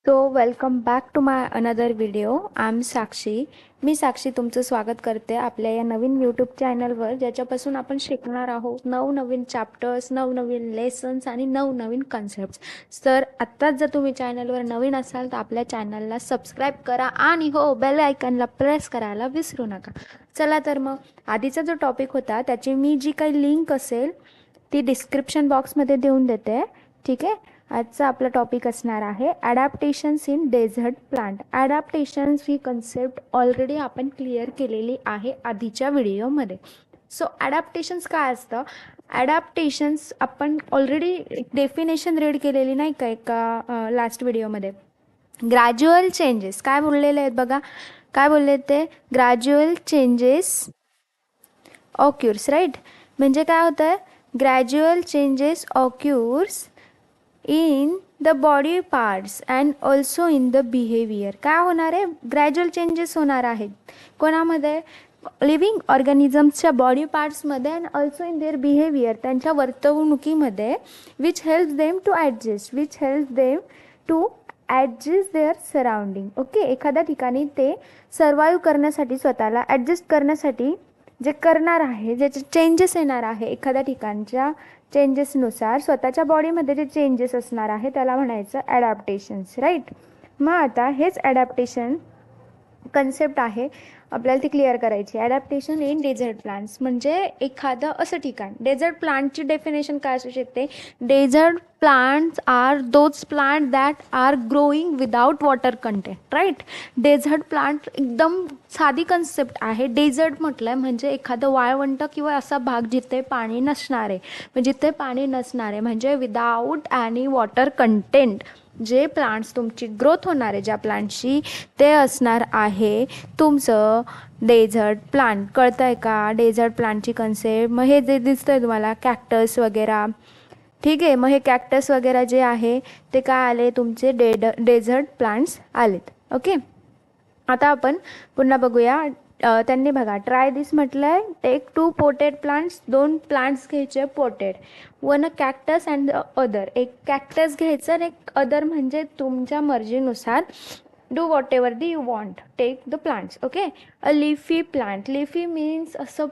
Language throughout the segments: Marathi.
So welcome back to my another video. I am Sakshi. मी साक्षी तुमचं स्वागत करते आपल्या या नवीन यूट्यूब चॅनलवर, ज्याच्यापासून आपण शिकणार आहोत नवनवीन चॅप्टर्स, नवनवीन लेसन्स आणि नवनवीन कन्सेप्ट्स. तर आत्ताच जर तुम्ही चॅनलवर नवीन असाल तर आपल्या चॅनलला सबस्क्राईब करा आणि हो, बेल आयकनला प्रेस करायला विसरू नका. चला तर मग आधीचा जो टॉपिक होता त्याची मी जी काही लिंक असेल ती डिस्क्रिप्शन बॉक्समध्ये देऊन देते. ठीक आहे. आजचा आपला टॉपिक असणार आहे adaptations in desert plant. Adaptations ही कन्सेप्ट ऑलरेडी आपण क्लिअर केलेली आहे आधीच्या व्हिडिओमध्ये. सो ॲडॅप्टेशन्स काय असतं? ॲडॅप्टेशन्स आपण ऑलरेडी डेफिनेशन रीड केलेली नाही का एका लास्ट व्हिडिओमध्ये. ग्रॅज्युअल चेंजेस काय बोललेले आहेत बघा. काय बोलले ते? Gradual changes occurs, right. म्हणजे काय होतं आहे? Gradual changes occurs in the body parts and also in the behaviour. काय होणार आहे? ग्रॅज्युअल चेंजेस होणार आहेत. कोणामध्ये? लिव्हिंग ऑर्गॅनिझम्सच्या बॉडी पार्ट्समध्ये and also in their behaviour, त्यांच्या वर्तवणुकीमध्ये. Which helps them to adjust their surrounding. Okay. एखाद्या ठिकाणी ते सर्वाईव्ह करण्यासाठी, स्वतःला ॲडजस्ट करण्यासाठी जे करणार आहे, ज्याचे चेंजेस येणार आहे, एखाद्या ठिकाणच्या चेंजेसनुसार स्वतःच्या बॉडीमध्ये जे चेंजेस असणार आहे त्याला म्हणायचं ॲडॅप्टेशन्स, राईट. मग आता हेच ॲडॅप्टेशन कन्सेप्ट आहे, आपल्याला ती क्लिअर करायची. ॲडॅप्टेशन इन डेझर्ट प्लांट्स म्हणजे एखादं असं ठिकाण. डेझर्ट प्लांटची डेफिनेशन काय असू शकते? Desert plants are those plant that are growing without water content, right. Desert plant एकदम साधी कन्सेप्ट आहे. डेझर्ट म्हटलं आहे म्हणजे एखादं वाळवंट किंवा असा भाग जिथे पाणी नसणार आहे. जिथे पाणी नसणार आहे म्हणजे विदाऊट ॲनी वॉटर कंटेंट जे प्लांट्स तुमची ग्रोथ होणार आहे ज्या प्लांटची, ते असणार आहे तुमचं डेझर्ट प्लांट. कळतं आहे का डेझर्ट प्लांटची कन्सेप्ट? मग हे जे दिसतं आहे तुम्हाला कॅक्टस वगैरे, ठीक आहे. मग हे कॅक्टस वगैरे जे आहे ते काय आले? तुमचे डेझर्ट प्लांट्स आलेत. ओके. आता आपण पुन्हा बघूया. त्यांनी बघा ट्राय दिस म्हटलं आहे. टेक 2 पोटेड प्लांट्स, 2 प्लांट्स घ्यायचे potted. One a cactus and other, एक कॅक्टस घ्यायचं आणि एक अदर म्हणजे तुमच्या मर्जीनुसार. Do whatever the you want, take the plants. Okay. A leafy plant. Leafy means असं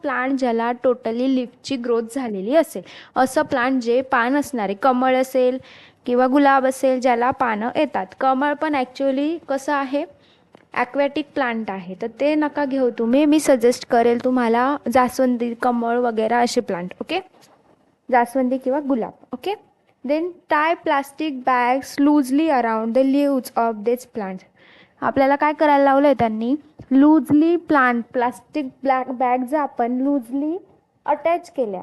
प्लांट ज्याला टोटली लिफची ग्रोथ झालेली असेल, असं प्लांट जे पान असणारे. कमळ असेल किंवा गुलाब असेल ज्याला पानं येतात. कमळ पण ॲक्च्युअली कसं आहे? ॲक्वॅटिक प्लांट आहे, तर ते नका घेऊ तुम्ही. मी सजेस्ट करेल तुम्हाला जास्वंदी, कमळ वगैरे असे प्लांट. ओके. जास्वंदी किंवा गुलाब. Okay. Then tie plastic bags loosely around the leaves of this plant. आपल्याला काय करायला लावलं आहे त्यांनी? लूजली प्लास्टिक बॅग जर आपण लूजली अटॅच केल्या,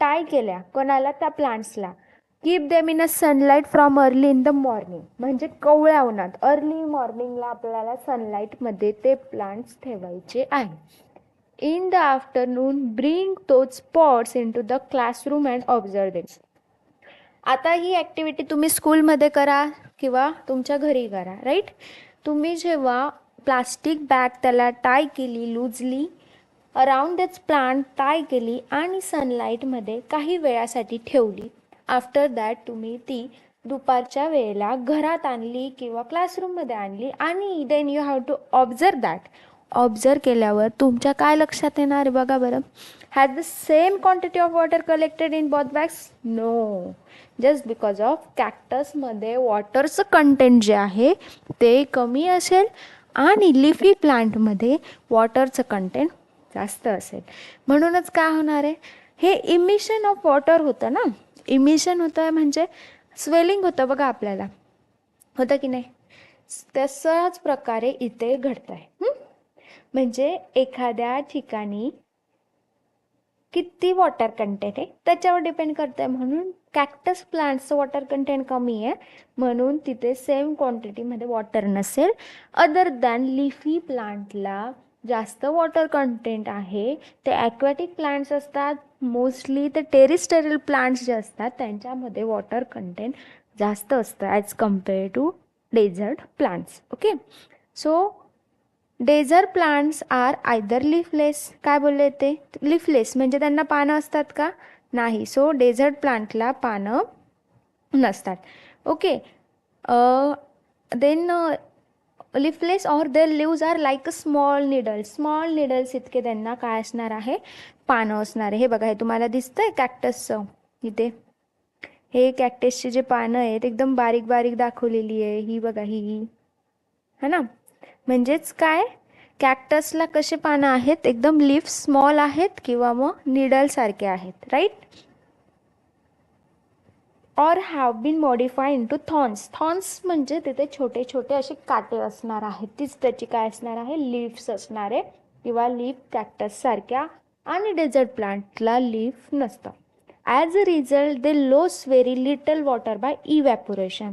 टाय केल्या, कोणाला? त्या प्लांट्सला. Keep them in a sunlight from early in the morning. म्हणजे कवळ्या उन्हात अर्ली मॉर्निंगला आपल्याला सनलाईटमध्ये ते प्लांट्स ठेवायचे आहे. In the afternoon bring those pots in to the classroom and observe them. आता ही ॲक्टिव्हिटी तुम्ही स्कूलमध्ये करा किंवा तुमच्या घरी करा, राईट. तुम्ही जेव्हा प्लास्टिक बॅग त्याला टाय केली, लूजली अराउंड दिस प्लांट टाय केली आणि सनलाईटमध्ये काही वेळासाठी ठेवली, आफ्टर दॅट तुम्ही ती दुपारच्या वेळेला घरात आणली किंवा क्लासरूममध्ये आणली आणि then you have to observe that. Observe केल्यावर तुमच्या काय लक्षात येणार बघा बरं? Has the same quantity of water collected in both bags? No. Just because of कॅक्टसमध्ये वॉटरचं कंटेंट जे आहे ते कमी असेल आणि लिफी प्लांटमध्ये वॉटरचं कंटेंट जास्त असेल. म्हणूनच काय होणार आहे? हे इमिशन ऑफ वॉटर होतं ना. इमिशन होतं आहे म्हणजे स्वेलिंग होतं बघा आपल्याला, होतं की नाही? तशाच प्रकारे इथे घडतं आहे. म्हणजे एखाद्या ठिकाणी किती वॉटर कंटेंट आहे त्याच्यावर डिपेंड करतं आहे. म्हणून कॅक्टस प्लांट्सचं वॉटर कंटेंट कमी आहे म्हणून तिथे सेम क्वांटिटीमध्ये वॉटर नसेल. अदर दॅन लिफी प्लांटला जास्त वॉटर कंटेंट आहे. ते ॲक्वॅटिक प्लांट्स असतात मोस्टली. ते टेरिस्टेरियल प्लांट्स जे असतात त्यांच्यामध्ये वॉटर कंटेंट जास्त असतं as compare to desert plants. Okay. So desert plants are either leafless. काय बोलले ते? लिफलेस म्हणजे त्यांना पानं असतात का? नाही. सो डेझर्ट प्लांटला पानं नसतात. ओके. Then leafless or their leaves are like a small needles इतके त्यांना काय असणार आहे, पानं असणार आहे. हे बघा, हे तुम्हाला दिसतंय कॅक्टसचं इथे, हे कॅक्टसचे जे पानं आहेत एकदम बारीक बारीक दाखवलेली आहे ही बघा, ही है ना. म्हणजेच काय, कॅक्टसला कसे पानं आहेत, एकदम लीफ स्मॉल आहेत किंवा मग निडल सारखे आहेत, right. Or have been modified into thorns म्हणजे तिथे छोटे छोटे असे काटे असणार आहेत, तीच त्याची काय असणार आहे, लीव्स असणार आहे किंवा लीफ कॅक्टस सारख्या. आणि डेझर्ट प्लांटला लीफ नसतं. As a result they lose very little water by evaporation.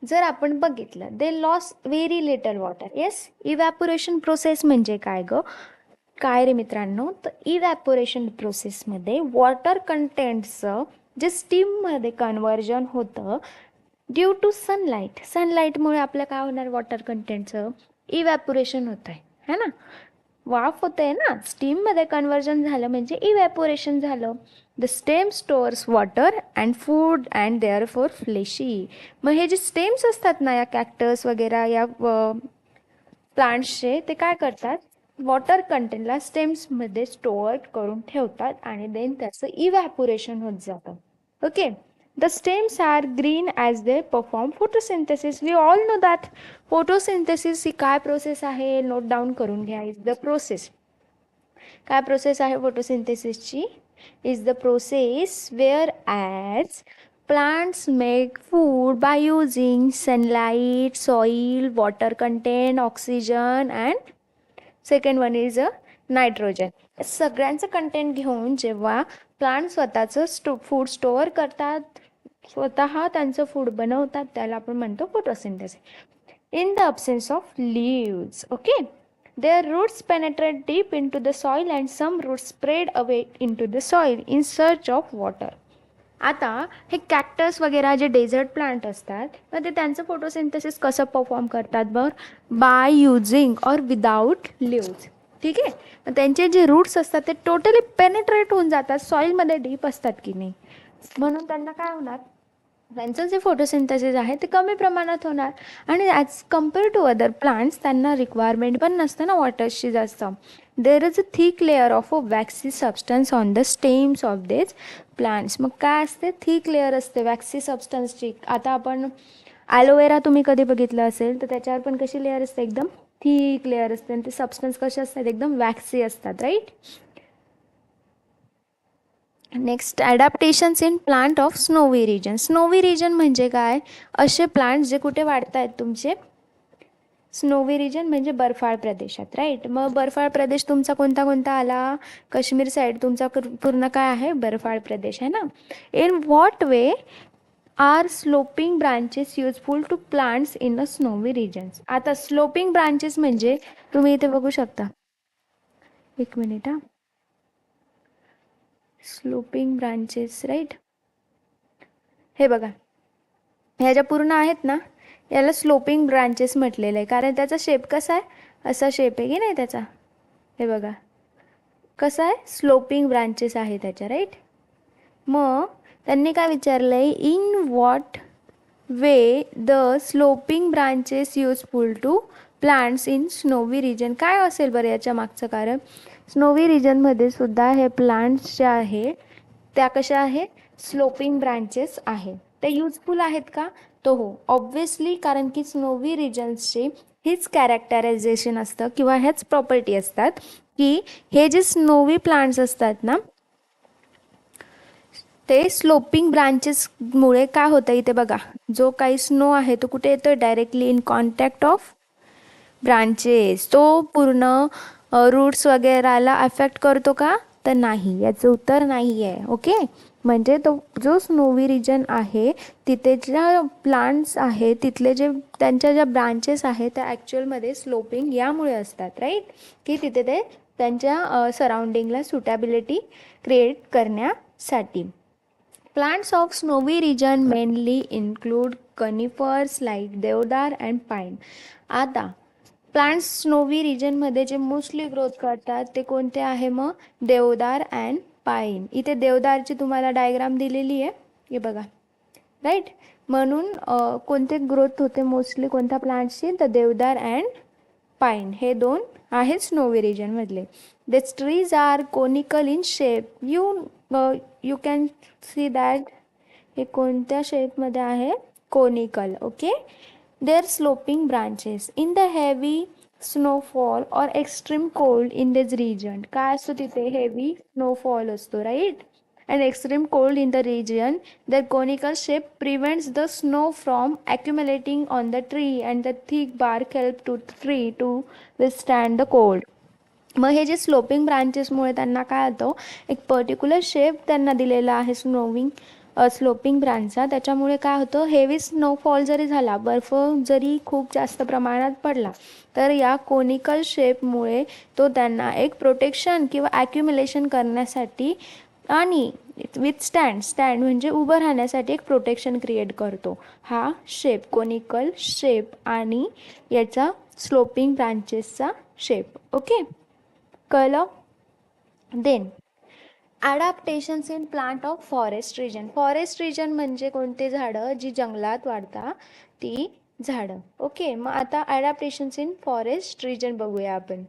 जर आपण बघितलं, they lose very little water. Yes, evaporation process म्हणजे काय ग, काय रे मित्रांनो, तर इव्हॅपोरेशन प्रोसेसमध्ये वॉटर कंटेंटचं जे स्टीममध्ये कन्वर्जन होतं ड्यू टू सनलाईटमुळे आपलं काय होणार, वॉटर कंटेंटचं इव्हॅपोरेशन होत आहे ना, वाफ होते ना, स्टीममध्ये कन्वर्जन झालं म्हणजे इव्हॅपोरेशन झालं. The stem stores water and food and their for fleshy. मग हे जे स्टेम्स असतात ना या कॅक्टस वगैरे या प्लांट्सचे, ते काय करतात, वॉटर कंटेंटला स्टेम्समध्ये स्टोअर करून ठेवतात आणि देन त्याचं इव्हॅपोरेशन होत जातं. Okay, the stems are green as they perform photosynthesis. We all know that photosynthesis ही काय प्रोसेस आहे, नोट डाऊन करून घ्या. इज द प्रोसेस, काय प्रोसेस आहे फोटोसिंथेसिसची, is the process where as plants make food by using sunlight, soil, water content, oxygen and second one is a nitrogen. सगळ्यांचं कंटेंट घेऊन जेव्हा प्लांट स्वतःचं फूड स्टोअर करतात, स्वतः त्यांचं फूड बनवतात, त्याला आपण म्हणतो photosynthesis. In the absence of leaves, okay, their roots penetrate deep into the soil and some roots spread away into the soil in search of water. आता हे कॅक्टस वगैरे जे डेझर्ट प्लांट असतात, मग ते त्यांचं फोटोसिंथेसिस कसं परफॉर्म करतात बरं, बाय युझिंग और विदाऊट लिव्ज. ठीक आहे, मग त्यांचे जे रूट्स असतात ते टोटली पेनेट्रेट होऊन जातात, सॉईलमध्ये डीप असतात की नाही, म्हणून त्यांना काय होणार, त्यांचं जे फोटोसिंथेसिस आहे ते कमी प्रमाणात होणार. आणि as compare to other plants त्यांना रिक्वायरमेंट पण नसतं ना वॉटरची जास्त. There is a thick layer of a waxy substance on the stems of this plants. मग काय असते, थिक लेअर असते वॅक्सी सबस्टन्सची. आता आपण ॲलोवेरा तुम्ही कधी बघितलं असेल तर त्याच्यावर पण कशी लेअर असते, एकदम थिक लेअर असते, आणि ते सबस्टन्स कसे असतात, एकदम वॅक्सी असतात, right. Next, adaptations in plant of snowy region. Snowy region म्हणजे काय, असे प्लांट्स जे कुठे वाढत आहेत तुमचे, स्नोवी रिजन म्हणजे बर्फाळ प्रदेशात, राईट. मग बर्फाळ प्रदेश तुमचा कोणता कोणता आला, काश्मीर साईड तुमचा पूर्ण काय आहे, बर्फाळ प्रदेश आहे ना. In what way are sloping branches useful to plants in a snowy regions. आता स्लोपिंग ब्रांचेस म्हणजे तुम्ही इथे बघू शकता, एक मिनिट हा, स्लोपिंग ब्रांचेस, राईट. हे बघा, ह्या ज्या पूर्ण आहेत ना, याला स्लोपिंग ब्रांचेस म्हटलेलं आहे, कारण त्याचा शेप कसा आहे, असा शेप आहे की नाही त्याचा, हे बघा कसा आहे, स्लोपिंग ब्रांचेस आहे त्याच्या, राईट. मग त्यांनी काय विचारलं आहे, in what way the sloping branches useful to plants in snowy region. काय असेल बरं याच्या मागचं कारण, स्नोवी रिजनमध्ये सुद्धा हे प्लांट्स जे आहे त्या कशा आहे, स्लोपिंग ब्रांचेस आहे. ते युजफुल आहेत का, तो हो ऑब्व्हियसली, कारण की स्नोवी रिजन्सची हीच कॅरेक्टरायझेशन असतं किंवा ह्याच प्रॉपर्टी असतात की हे जे स्नोवी प्लांट्स असतात ना, ते स्लोपिंग ब्रांचेसमुळे काय होतं, इथे बघा जो काही स्नो आहे तो कुठे येतो, directly in contact of branches. तो पूर्ण रूट्स वगैरेला अफेक्ट करतो का, तर नाही, याचं उत्तर नाही आहे. ओके, म्हणजे तो जो स्नोवी रिजन आहे तिथे ज्या प्लांट्स आहे तिथले जे त्यांच्या ज्या ब्रांचेस आहेत त्या ॲक्च्युअलमध्ये स्लोपिंग यामुळे असतात, राईट, की तिथे ते त्यांच्या सराउंडिंगला सुटेबिलिटी क्रिएट करण्यासाठी. Plants of snowy region mainly include conifers like देवदार अँड पाईन. आता प्लांट्स स्नोवी रिजनमध्ये जे मोस्टली ग्रोथ करतात ते कोणते आहे, मग देवदार अँड पाईन. इथे देवदारची तुम्हाला डायग्राम दिलेली आहे, हे बघा, राईट. म्हणून कोणते ग्रोथ होते मोस्टली कोणत्या प्लांट्सची, तर देवदार अँड पाईन हे दोन आहेत स्नोवी रिजनमधले. This trees are conical in shape. You can see that हे कोणत्या शेपमध्ये आहे, conical. Okay. Their sloping branches in the heavy snowfall और extreme cold in this region. काय असतो तिथे, हेवी स्नोफॉल असतो, right, and extreme cold in the region. Their conical shape prevents the snow from accumulating on the tree and the thick bark help to tree to withstand the cold. मग हे जे स्लोपिंग ब्रांचेसमुळे त्यांना काय होतं, एक पर्टिक्युलर शेप त्यांना दिलेला आहे स्लोपिंग ब्रांचचा. त्याच्यामुळे काय होतं, हेवी स्नोफॉल जरी झाला, बर्फ जरी खूप जास्त प्रमाणात पडला, तर या कोनिकल शेपमुळे तो त्यांना एक प्रोटेक्शन किंवा ॲक्युम्युलेशन करण्यासाठी आणि स्टँड म्हणजे उभं राहण्यासाठी एक प्रोटेक्शन क्रिएट करतो हा शेप, कोनिकल शेप आणि याचा स्लोपिंग ब्रांचेसचा शेप. ओके, कळलं. Then adaptations in plant of forest region. Forest region म्हणजे कोणते झाडं, जी जंगलात वाढतात ती झाडं. ओके, मग आता ॲडॅप्टेशन्स इन फॉरेस्ट रिजन बघूया आपण.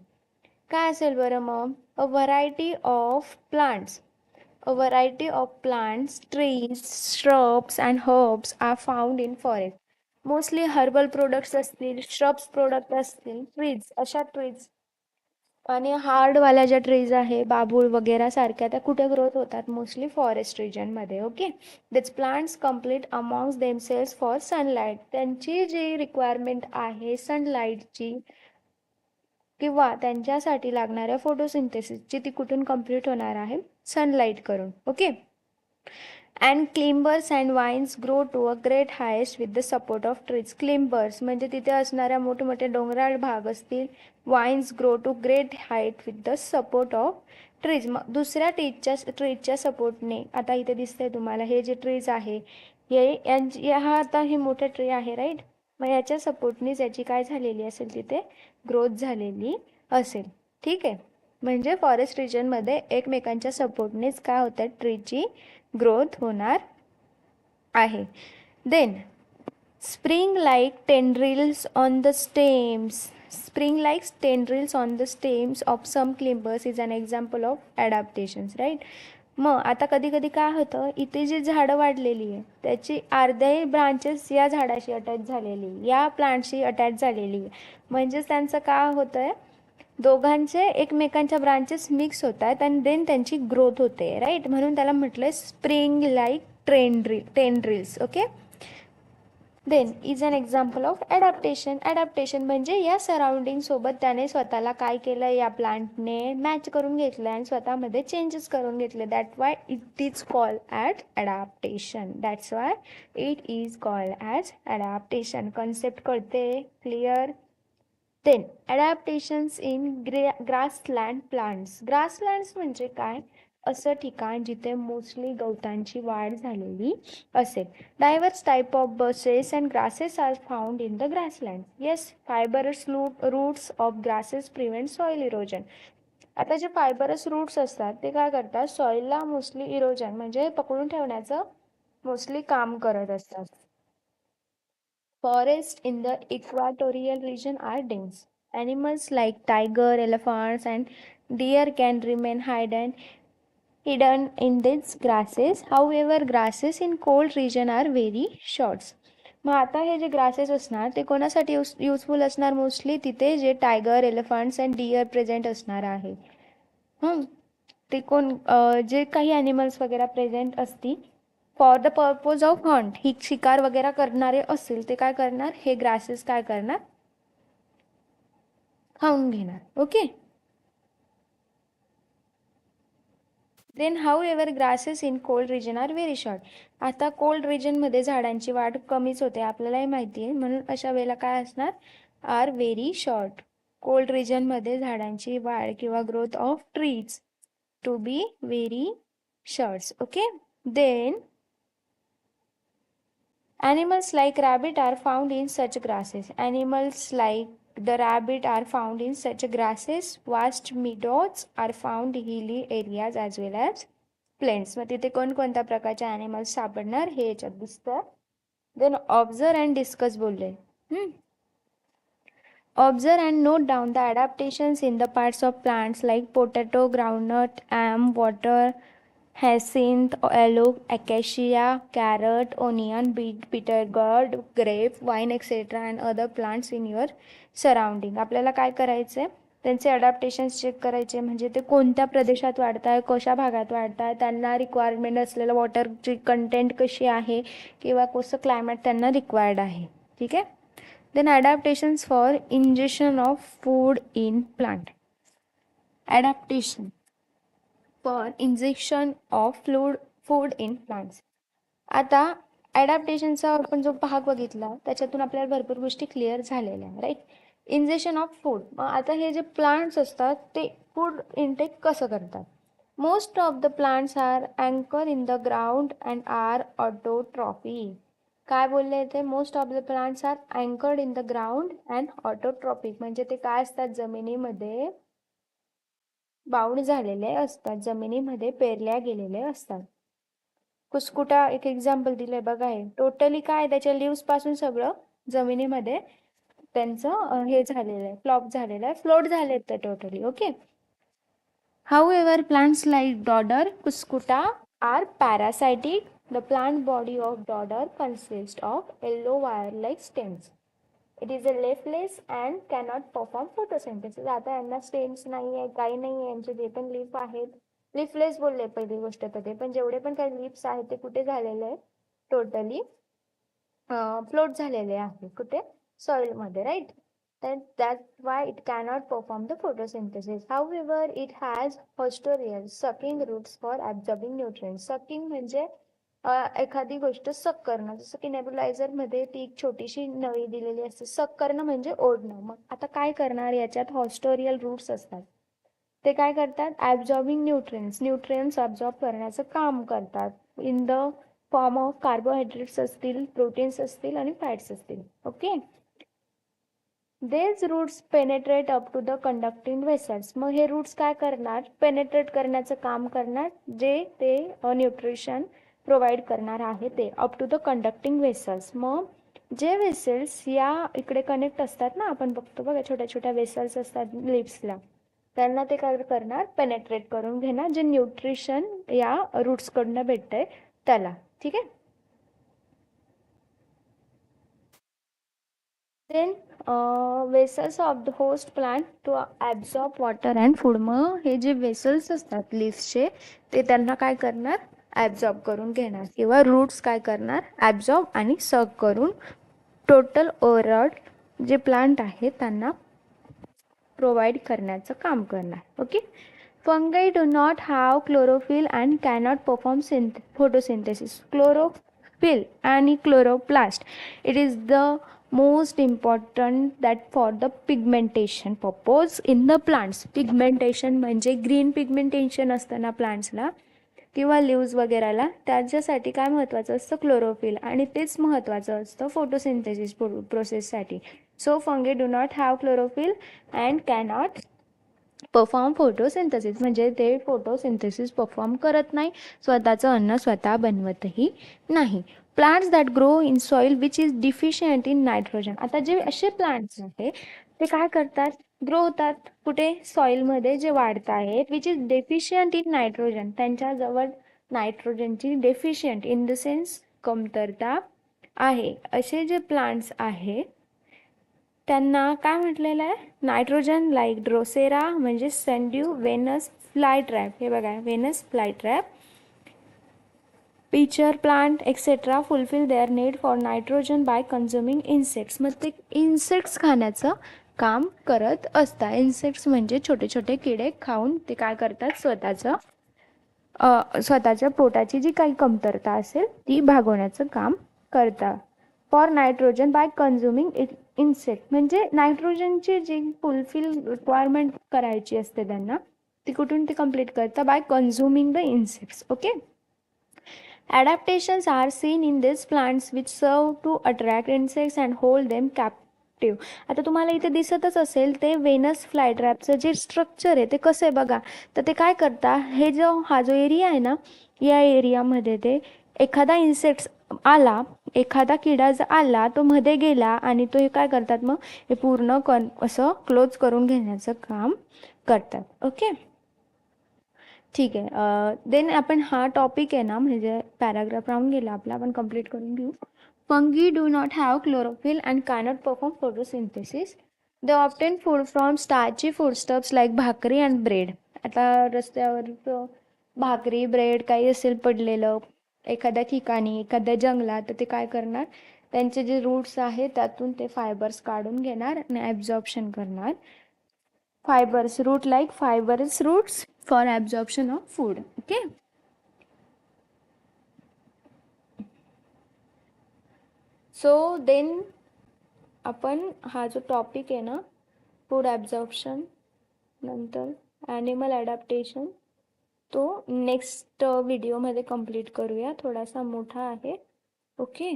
काय असेल बरं मग, a variety of plants. A variety of plants, trees, shrubs and herbs are found in forest. Mostly herbal products असतील, shrubs product असतील, trees, अशा trees आणि हार्डवाल्या ज्या ट्रीज आहे, बाबूळ वगैरे सारख्या, त्या कुठे ग्रोथ होतात, मोस्टली फॉरेस्ट रिजनमध्ये. ओके. This plants complete amongst themselves for sunlight. त्यांची जी रिक्वायरमेंट आहे सनलाईटची किंवा त्यांच्यासाठी लागणाऱ्या फोटोसिंथेसिसची, ती कुठून कंप्लीट होणार आहे, सनलाईट करून. Okay. And climbers and vines grow to a great highest with the support of trees. Climbers म्हणजे तिथे असणाऱ्या मोठमोठे डोंगराळ भाग असतील. Vines grow to great height with the support of trees. मग दुसऱ्या ट्रीजच्या सपोर्टने, आता इथे दिसतंय तुम्हाला हे जे ट्रीज आहे, हा आता हे मोठे ट्री आहे, राईट. मग याच्या सपोर्टनीच याची काय झालेली असेल, तिथे ग्रोथ झालेली असेल. ठीक आहे. म्हणजे फॉरेस्ट रिजनमध्ये एकमेकांच्या सपोर्टनेच काय होतं, ट्रीची ग्रोथ होणार आहे. Then spring like tendrils on the stems. Spring like tendrils on the stems of some climbers is an example of adaptations, right. मग आता कधी कधी काय होतं, इथे जी झाडं वाढलेली आहे त्याची अर्ध्याही ब्रांचेस या झाडाशी अटॅच झालेली, या प्लांटशी अटॅच झालेली आहे. म्हणजेच त्यांचं काय होतं आहे, दोघांचे एकमेकांच्या ब्रांचेस मिक्स होत आहेत आणि देन त्यांची ग्रोथ होते, राईट. म्हणून त्याला म्हटलं spring like tendrils. Okay. Then is an example of adaptation. Adaptation म्हणजे या सराउंडिंग सोबत त्याने स्वतःला काय केलं, या प्लांटने मॅच करून घेतलं आणि स्वतःमध्ये चेंजेस करून घेतले. That why it is called as adaptation. That's why it is called as adaptation. Concept कळते, clear. Then adaptations in grassland plants. Grasslands म्हणजे काय, असं ठिकाण जिथे मोस्टली गवतांची वाढ झालेली असेल. Diverse type of bushes and grasses are found in the grassland. Yes, fibrous roots of grasses prevent soil erosion. आता जे फायबरस रूट्स असतात ते काय करतात, सॉइलला मोस्टली इरोजन म्हणजे पकडून ठेवण्याचं मोस्टली काम करत असतात. Forests in the equatorial region are dense. Animals like tiger, elephants, and deer can remain hidden in these grasses. However, grasses in cold region are very short. मग आता हे जे ग्रासेस असणार ते कोणासाठी युजफुल असणार, मोस्टली तिथे जे tiger, elephants and deer present असणार आहे. ते कोण जे काही ॲनिमल्स वगैरे प्रेझेंट असतील for the purpose of hunt, ही शिकार वगैरे करणारे असतील ते काय करणार, हे ग्रासेस काय करणार, खाऊन घेणार. Okay. Then however grasses in cold region are very short. आता कोल्ड रिजनमध्ये झाडांची वाढ कमीच होते, आपल्यालाही माहिती आहे. म्हणून अशा वेळेला काय असणार, आर व्हेरी शॉर्ट. कोल्ड रिजनमध्ये झाडांची वाढ किंवा growth of trees to be very short. Okay. Then animals like rabbit are found in such grasses. Animals like the rabbit are found in such grasses. Vast meadows are found hilly areas as well as plains. मग तिथे कोणकोणत्या प्रकारचे ॲनिमल्स सापडणार हे याच्यात दिसतं. देन ऑब्झर्व अँड डिस्कस बोलले. Observe and note down the adaptations in the parts of plants like potato, groundnut, yam, water, hyacinth, aloe, acacia, carrot, onion, beet, bitter gourd, grape, wine, etc. and other plants in your surrounding. आपल्याला काय करायचं आहे, त्यांचे अडॅप्टेशन्स चेक करायचे, म्हणजे ते कोणत्या प्रदेशात वाढत आहे, कशा भागात वाढत आहे, त्यांना रिक्वायरमेंट असलेलं वॉटरची कंटेंट कशी आहे किंवा कसं क्लायमेट त्यांना रिक्वायर्ड आहे. ठीक आहे. Then adaptations for ingestion of food in plant. Adaptation for injection of food in plants. आता ॲडॅप्टेशनचा आपण जो भाग बघितला त्याच्यातून आपल्याला भरपूर गोष्टी क्लिअर झालेल्या आहे, राईट. Injection of food. मग आता हे जे प्लांट्स असतात ते फूड इनटेक कसं करतात. Most of the plants are अँकर in the ground and are autotrophy. काय बोलले ते, most of the plants are anchored in the ground and autotropic, म्हणजे ते काय असतात, जमिनीमध्ये बाउंड झालेले असतात, जमिनीमध्ये पेरल्या गेलेले असतात. कुसकुटा एक एक्झाम्पल दिलंय बघा, हे टोटली काय त्याच्या लिव्स पासून सगळं जमिनीमध्ये त्यांचं हे झालेलं आहे, फ्लॉप झालेलं आहे, फ्लोट झाले ते totally. Okay. However, plants like dodder, cuscuta are parasitic. The plant body of dodder consists of yellow wire-like stems. It is a leafless and cannot perform photosynthesis. आता यांना स्टेम्स नाही आहे, काही नाही आहे, यांचे जे पण लीफ आहेत, लीफलेस बोलले पहिली गोष्ट तर ते, पण जेवढे पण काही लीफ्स आहेत ते कुठे झालेले आहेत, टोटली फ्लोट झालेले आहे, कुठे, सॉइलमध्ये, right. That's why it cannot perform the photosynthesis. However, it has posterior sucking roots for absorbing nutrients. Sucking म्हणजे एखादी गोष्ट सक करणं, जसं की नेबुलायझर मध्ये ती एक छोटीशी नळी दिलेली असते, सक करणं म्हणजे ओढणं. मग आता काय करणार, याच्यात हॉस्टोरियल रूट्स असतात, ते काय करतात, ॲब्झॉर्बिंग न्यूट्रिएंट्स ॲब्झॉर्ब करण्याचं काम करतात in the form of carbohydrates असतील, प्रोटीन्स असतील आणि फॅट्स असतील. Okay. These roots penetrate up to the conducting vessels. मग हे रूट्स काय करणार, पेनेट्रेट करण्याचं काम करणार, जे ते न्यूट्रिशन प्रोव्हाइड करणार आहे ते up to the conducting vessels. मग जे वेसल्स या इकडे कनेक्ट असतात ना, आपण बघतो बघा छोट्या छोट्या वेसल्स असतात लिप्सला, त्यांना ते काय करणार, पेनेट्रेट करून घेणार, जे न्यूट्रिशन या रूट्सकडनं भेटतंय त्याला. ठीक आहे. Then vessels of the host plant to absorb water and food. मग हे जे वेसल्स असतात लिव्सचे ते त्यांना काय करणार, ॲब्झॉर्ब करून घेणार, किंवा रूट्स काय करणार, ॲब्झॉर्ब आणि सक करून टोटल ओव्हरऑल जे प्लांट आहे त्यांना प्रोव्हाइड करण्याचं काम करणार. Okay. Fungi do not have chlorophyll and cannot perform photosynthesis. Chlorophyll आणि chloroplast, it is the most important that for the pigmentation purpose in the plants. Pigmentation म्हणजे ग्रीन पिगमेंटेशन असतं ना प्लांट्सला किंवा लिव्ज वगैरेला, त्याच्यासाठी काय महत्त्वाचं असतं, क्लोरोफिल, आणि तेच महत्त्वाचं असतं फोटोसिंथेसिस प्रोसेससाठी. So fungi do not have chlorophyll and cannot perform photosynthesis, म्हणजे ते फोटोसिंथेसिस परफॉर्म करत नाही, स्वतःचं अन्न स्वतः बनवतही नाही. Plants that grow in soil which is deficient in nitrogen. आता जे असे प्लांट्स आहे ते काय करतात, ग्रो होतात कुठे, सॉइलमध्ये जे वाढत आहेत, which is deficient in nitrogen, त्यांच्याजवळ नायट्रोजनची डेफिशियंट इन द सेन्स कमतरता आहे, असे जे प्लांट्स आहे त्यांना काय म्हटलेलं आहे, नायट्रोजन लाईक ड्रोसेरा म्हणजे सेंड्यू, वेनस फ्लाय ट्रॅप, हे बघा Venus fly trap, pitcher plant etcetera fulfil their need for nitrogen by consuming insects. मग ते इन्सेक्ट्स खाण्याचं काम करत असतात. इन्सेक्ट्स म्हणजे छोटे छोटे किडे खाऊन ते काय करतात, स्वतःच्या पोटाची जी काही कमतरता असेल ती भागवण्याचं काम करतात. For nitrogen by consuming insect, म्हणजे नायट्रोजनची जी फुलफिल रिक्वायरमेंट करायची असते त्यांना, ती कुठून ती कंप्लीट करतात, by consuming the insects. Okay. Adaptations are seen in these plants which serve to attract insects and hold them captive. आता तुम्हाला इथे दिसतच असेल ते वेनस फ्लायट्रॅपचं जे स्ट्रक्चर आहे ते कसं आहे बघा. तर ते काय करता, हे जो हा जो एरिया आहे ना, या एरियामध्ये ते एखादा इन्सेक्ट्स आला एखादा किडा जर आला तो मध्ये गेला आणि तो हे काय करतात मग हे पूर्ण असं क्लोज करून घेण्याचं काम करतात. ओके, ठीक आहे. देन आपण हा टॉपिक आहे ना, म्हणजे पॅराग्राफ राहून गेला आपला, आपण कंप्लीट करून घेऊ. Fungi do not have chlorophyll and cannot perform photosynthesis. They obtain food from starchy foodstuffs like bhakri and bread. आता रस्त्यावर भाकरी ब्रेड काही असेल पडलेलं एखाद्या ठिकाणी एखाद्या जंगलात, तर ते काय करणार, त्यांचे जे रूट्स आहेत त्यातून ते फायबर्स काढून घेणार आणि ॲब्झॉर्प्शन करणार. Fibres root like fibres roots for absorption of food. Okay, so then आपण हा जो टॉपिक आहे ना, फूड ॲब्झॉर्प्शन नंतर ॲनिमल ॲडॅप्टेशन, तो नेक्स्ट व्हिडिओमध्ये कंप्लीट करूया. थोडासा मोठा आहे. ओके,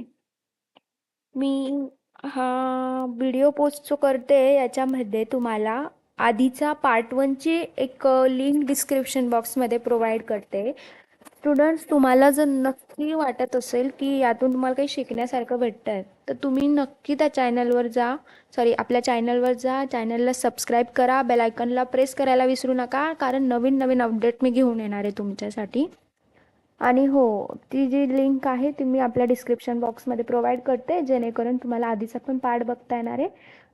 मी हा व्हिडिओ पोस्ट जो करते याच्यामध्ये तुम्हाला आधीचा पार्ट 1ची एक लिंक डिस्क्रिप्शन बॉक्समध्ये प्रोव्हाइड करते. स्टुडंट्स, तुम्हाला जर नक्की वाटत असेल की यातून तुम्हाला काही शिकण्यासारखं भेटतं आहे, तर तुम्ही नक्की त्या चॅनलवर जा, आपल्या चॅनलवर जा, चॅनलला सबस्क्राईब करा, बेल आयकॉनला प्रेस करायला विसरू नका, कारण नवीन नवीन अपडेट मी घेऊन येणार आहे तुमच्यासाठी. आणि हो, ती जी लिंक आहे ती मी आपल्या डिस्क्रिप्शन बॉक्समध्ये प्रोव्हाइड करते, जेणेकरून तुम्हाला आधीचा पण पार्ट बघता येणार आहे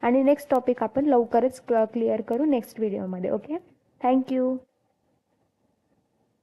आणि नेक्स्ट टॉपिक आपण लवकरच क्लिअर करू नेक्स्ट व्हिडिओमध्ये. Okay, thank you.